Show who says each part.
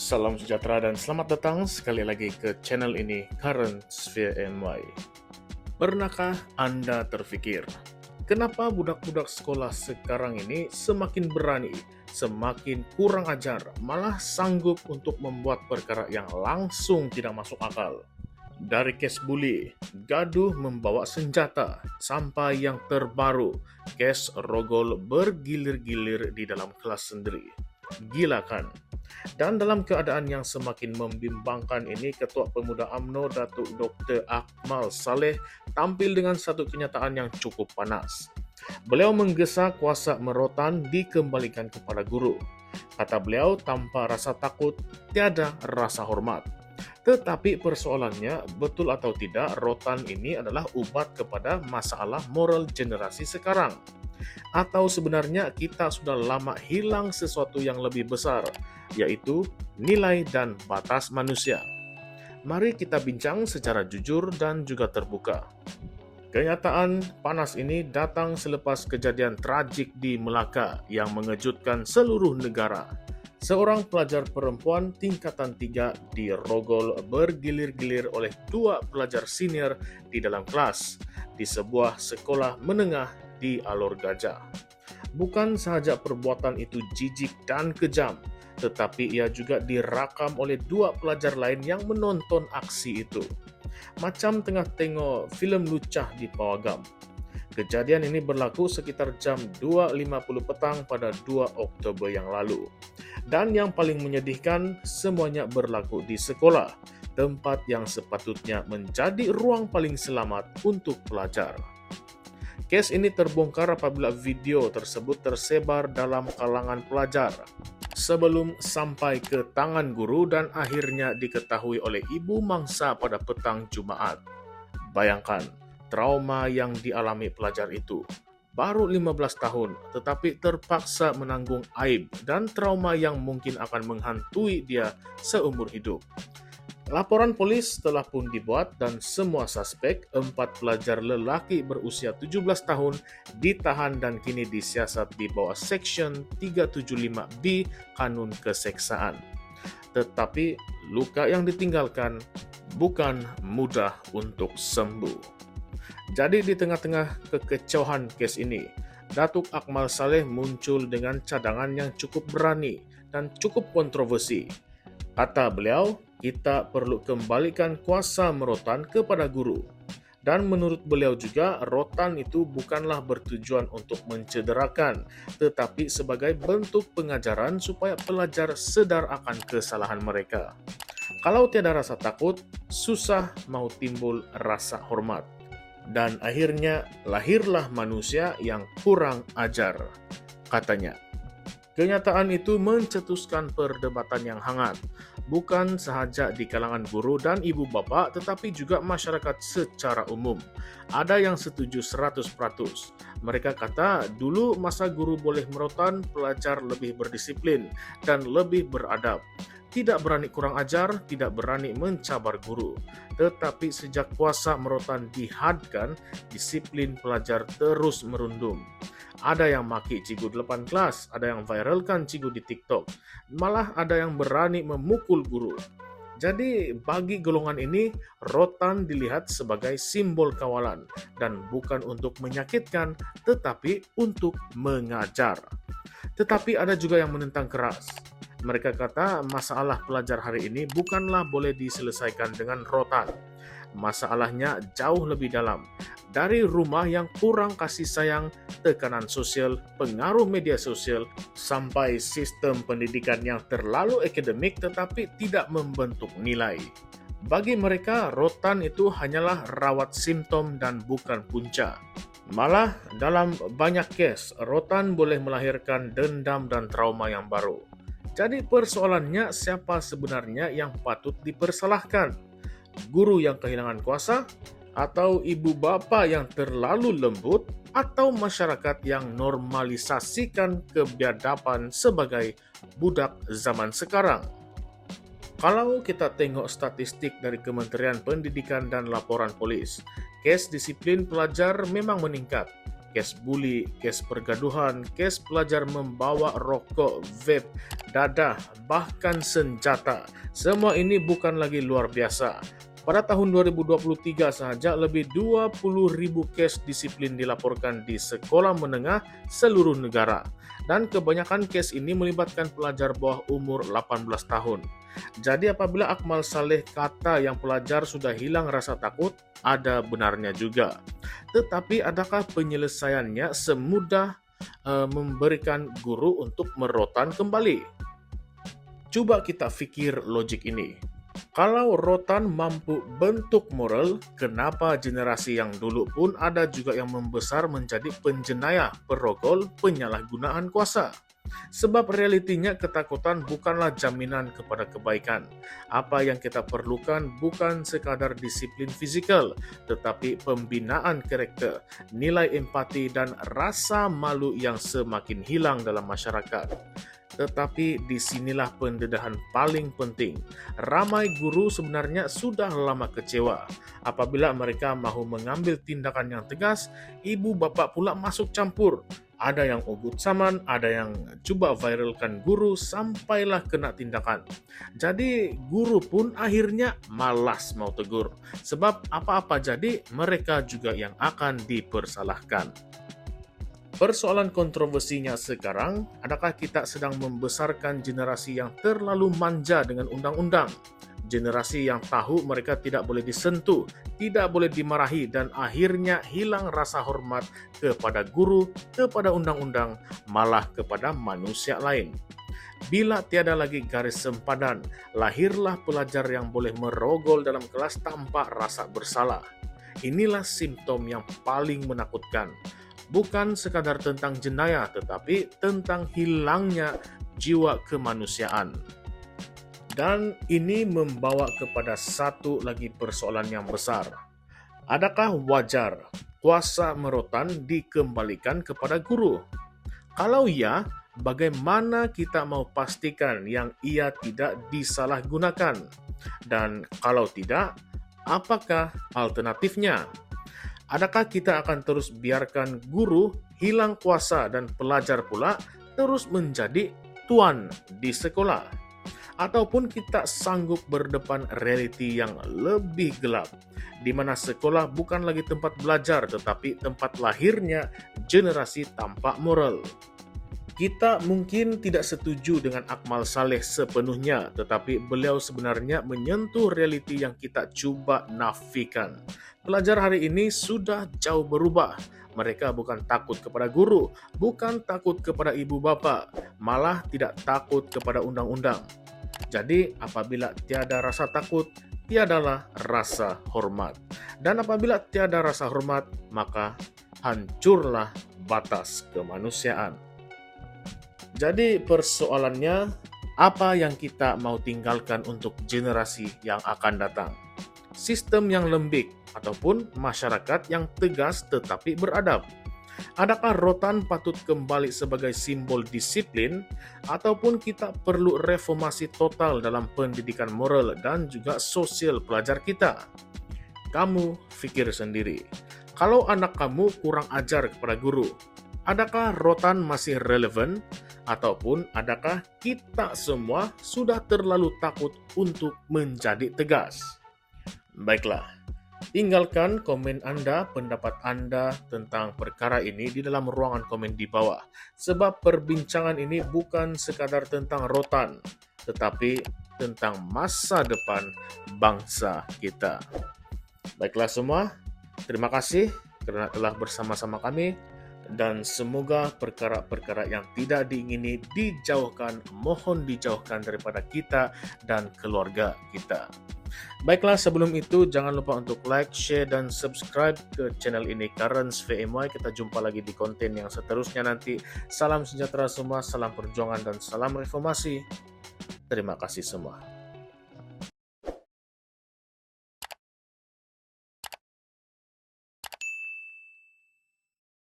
Speaker 1: Salam sejahtera dan selamat datang sekali lagi ke channel ini, Current Sphere NY. Pernahkah Anda terpikir, kenapa budak-budak sekolah sekarang ini semakin berani, semakin kurang ajar, malah sanggup untuk membuat perkara yang langsung tidak masuk akal? Dari kes bully, gaduh membawa senjata, sampai yang terbaru, kes rogol bergilir-gilir di dalam kelas sendiri. Gila kan? Dan dalam keadaan yang semakin membimbangkan ini, Ketua Pemuda UMNO Datuk Dr. Akmal Saleh tampil dengan satu kenyataan yang cukup panas. Beliau menggesa kuasa merotan dikembalikan kepada guru. Kata beliau, tanpa rasa takut, tiada rasa hormat. Tetapi persoalannya, betul atau tidak, rotan ini adalah ubat kepada masalah moral generasi sekarang. Atau sebenarnya kita sudah lama hilang sesuatu yang lebih besar, yaitu nilai dan batas manusia. Mari kita bincang secara jujur dan juga terbuka. Kenyataan panas ini datang selepas kejadian tragik di Melaka yang mengejutkan seluruh negara. Seorang pelajar perempuan tingkatan 3 dirogol bergilir-gilir oleh dua pelajar senior di dalam kelas di sebuah sekolah menengah di Alor Gajah. Bukan sahaja perbuatan itu jijik dan kejam, tetapi ia juga dirakam oleh dua pelajar lain yang menonton aksi itu. Macam tengah tengok filem lucah di pawagam. Kejadian ini berlaku sekitar jam 2.50 petang pada 2 Oktober yang lalu. Dan yang paling menyedihkan, semuanya berlaku di sekolah, tempat yang sepatutnya menjadi ruang paling selamat untuk pelajar. Kes ini terbongkar apabila video tersebut tersebar dalam kalangan pelajar sebelum sampai ke tangan guru dan akhirnya diketahui oleh ibu mangsa pada petang Jumaat. Bayangkan trauma yang dialami pelajar itu. Baru 15 tahun, tetapi terpaksa menanggung aib dan trauma yang mungkin akan menghantui dia seumur hidup. Laporan polis telah pun dibuat dan semua suspek, 4 pelajar lelaki berusia 17 tahun, ditahan dan kini disiasat di bawah Section 375B Kanun Keseksaan. Tetapi luka yang ditinggalkan bukan mudah untuk sembuh. Jadi di tengah-tengah kekecauan kes ini, Datuk Akmal Saleh muncul dengan cadangan yang cukup berani dan cukup kontroversi. Kata beliau, kita perlu kembalikan kuasa merotan kepada guru. Dan menurut beliau juga, rotan itu bukanlah bertujuan untuk mencederakan, tetapi sebagai bentuk pengajaran supaya pelajar sedar akan kesalahan mereka. Kalau tiada rasa takut, susah mau timbul rasa hormat. Dan akhirnya lahirlah manusia yang kurang ajar, katanya. Kenyataan itu mencetuskan perdebatan yang hangat, bukan sahaja di kalangan guru dan ibu bapa, tetapi juga masyarakat secara umum. Ada yang setuju 100%. Mereka kata, dulu masa guru boleh merotan, pelajar lebih berdisiplin dan lebih beradab. Tidak berani kurang ajar, tidak berani mencabar guru. Tetapi sejak kuasa merotan dihadkan, disiplin pelajar terus merundum. Ada yang maki cikgu 8 kelas, ada yang viralkan cikgu di TikTok. Malah ada yang berani memukul guru. Jadi bagi golongan ini, rotan dilihat sebagai simbol kawalan dan bukan untuk menyakitkan, tetapi untuk mengajar. Tetapi ada juga yang menentang keras. Mereka kata masalah pelajar hari ini bukanlah boleh diselesaikan dengan rotan. Masalahnya jauh lebih dalam. Dari rumah yang kurang kasih sayang, tekanan sosial, pengaruh media sosial, sampai sistem pendidikan yang terlalu akademik tetapi tidak membentuk nilai. Bagi mereka, rotan itu hanyalah rawat simptom dan bukan punca. Malah dalam banyak kes, rotan boleh melahirkan dendam dan trauma yang baru. Jadi persoalannya siapa sebenarnya yang patut dipersalahkan? Guru yang kehilangan kuasa? Atau ibu bapa yang terlalu lembut? Atau masyarakat yang normalisasikan kebiadaban sebagai budak zaman sekarang? Kalau kita tengok statistik dari Kementerian Pendidikan dan laporan polis, kes disiplin pelajar memang meningkat. kes bully, kes pergaduhan, kes pelajar membawa rokok, vape, dadah, bahkan senjata. Semua ini bukan lagi luar biasa. Pada tahun 2023 saja lebih 20.000 kes disiplin dilaporkan di sekolah menengah seluruh negara. Dan kebanyakan kes ini melibatkan pelajar bawah umur 18 tahun. Jadi apabila Akmal Saleh kata yang pelajar sudah hilang rasa takut, ada benarnya juga. Tetapi adakah penyelesaiannya semudah memberikan guru untuk merotan kembali? Coba kita pikir logik ini. Kalau rotan mampu bentuk moral, kenapa generasi yang dulu pun ada juga yang membesar menjadi penjenayah, perogol, penyalahgunaan kuasa? Sebab realitinya ketakutan bukanlah jaminan kepada kebaikan. Apa yang kita perlukan bukan sekadar disiplin fisikal, tetapi pembinaan karakter, nilai empati dan rasa malu yang semakin hilang dalam masyarakat. Tetapi disinilah pendedahan paling penting. Ramai guru sebenarnya sudah lama kecewa. Apabila mereka mahu mengambil tindakan yang tegas, ibu bapak pula masuk campur. Ada yang ubud saman, ada yang coba viralkan guru sampailah kena tindakan. Jadi guru pun akhirnya malas mau tegur. Sebab apa-apa jadi mereka juga yang akan dipersalahkan. Persoalan kontroversinya sekarang, adakah kita sedang membesarkan generasi yang terlalu manja dengan undang-undang? Generasi yang tahu mereka tidak boleh disentuh, tidak boleh dimarahi, dan akhirnya hilang rasa hormat kepada guru, kepada undang-undang, malah kepada manusia lain. Bila tiada lagi garis sempadan, lahirlah pelajar yang boleh merogol dalam kelas tanpa rasa bersalah. Inilah simptom yang paling menakutkan. Bukan sekadar tentang jenayah, tetapi tentang hilangnya jiwa kemanusiaan. Dan ini membawa kepada satu lagi persoalan yang besar. Adakah wajar kuasa merotan dikembalikan kepada guru? Kalau ya, bagaimana kita mau pastikan yang ia tidak disalahgunakan? Dan kalau tidak, apakah alternatifnya? Adakah kita akan terus biarkan guru hilang kuasa dan pelajar pula terus menjadi tuan di sekolah? Ataupun kita sanggup berdepan realiti yang lebih gelap, di mana sekolah bukan lagi tempat belajar tetapi tempat lahirnya generasi tanpa moral? Kita mungkin tidak setuju dengan Akmal Saleh sepenuhnya, tetapi beliau sebenarnya menyentuh realiti yang kita coba nafikan. Pelajar hari ini sudah jauh berubah. Mereka bukan takut kepada guru, bukan takut kepada ibu bapa, malah tidak takut kepada undang-undang. Jadi apabila tiada rasa takut, tiadalah rasa hormat. Dan apabila tiada rasa hormat, maka hancurlah batas kemanusiaan. Jadi persoalannya, apa yang kita mau tinggalkan untuk generasi yang akan datang? Sistem yang lembik ataupun masyarakat yang tegas tetapi beradab? Adakah rotan patut kembali sebagai simbol disiplin ataupun kita perlu reformasi total dalam pendidikan moral dan juga sosial pelajar kita? Kamu pikir sendiri. Kalau anak kamu kurang ajar kepada guru, adakah rotan masih relevan? Ataupun adakah kita semua sudah terlalu takut untuk menjadi tegas? Baiklah, tinggalkan komen Anda, pendapat Anda tentang perkara ini di dalam ruangan komen di bawah. Sebab perbincangan ini bukan sekadar tentang rotan, tetapi tentang masa depan bangsa kita. Baiklah semua, terima kasih karena telah bersama-sama kami. Dan semoga perkara-perkara yang tidak diingini dijauhkan, mohon dijauhkan daripada kita dan keluarga kita. Baiklah, sebelum itu jangan lupa untuk like, share, dan subscribe ke channel ini Currents VMY. Kita jumpa lagi di konten yang seterusnya nanti. Salam sejahtera semua, salam perjuangan, dan salam reformasi. Terima kasih semua.